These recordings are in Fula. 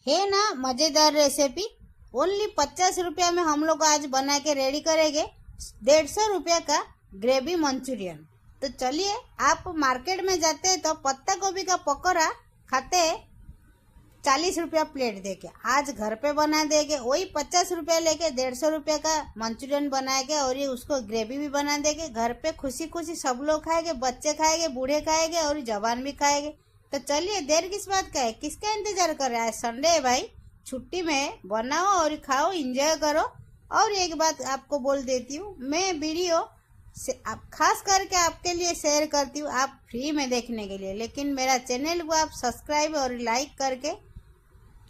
है ना मजेदार रेसिपी। ओनली 50 रुपया में हम लोग आज बना के रेडी करेंगे 150 रुपया का ग्रेवी मंचूरियन। तो चलिए, आप मार्केट में जाते हैं तो पत्ता गोभी का पकौड़ा खाते 40 रुपया प्लेट देके, आज घर पे बना देंगे वही 50 रुपया लेके 150 रुपया का मंचूरियन बनाएंगे और ये उसको ग्रेवी भी बना देंगे। घर पे खुशी खुशी सब लोग खाएंगे, बच्चे खाएंगे, बूढ़े खाएंगे और जवान भी खाएंगे। तो चलिए, देर किस बात का है, किसका इंतजार कर रहा है। संडे है भाई, छुट्टी में बनाओ और खाओ, एंजॉय करो। और एक बात आपको बोल देती हूँ, मैं वीडियो आप खास करके आपके लिए शेयर करती हूँ, आप फ्री में देखने के लिए। लेकिन मेरा चैनल को आप सब्सक्राइब और लाइक करके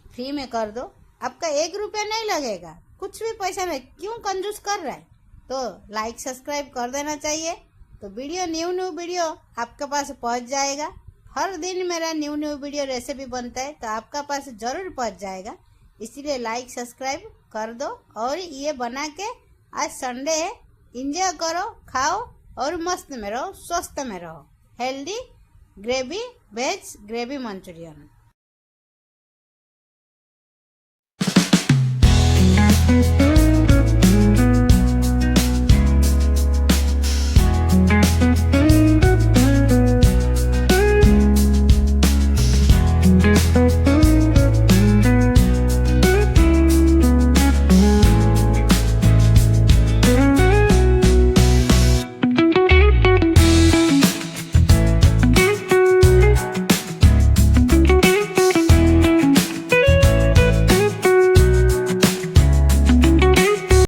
फ्री में कर दो। आपका 1 रुपया नहीं लगेगा, कुछ भी पैसा नहीं, क्यों कंजूस कर रहा है। तो लाइक सब्सक्राइब कर देना चाहिए, तो वीडियो न्यू वीडियो आपके पास पहुंच जाएगा। हर दिन मेरा न्यू वीडियो रेसिपी बनता है, तो आपका पास ज़रूर पहुंच जाएगा। इसीलिए लाइक सब्सक्राइब कर दो। और ये बना के आज संडे है, इंजॉय करो, खाओ और मस्त में रहो, स्वस्थ में रहो। Healthy gravy, veg gravy Manchurian.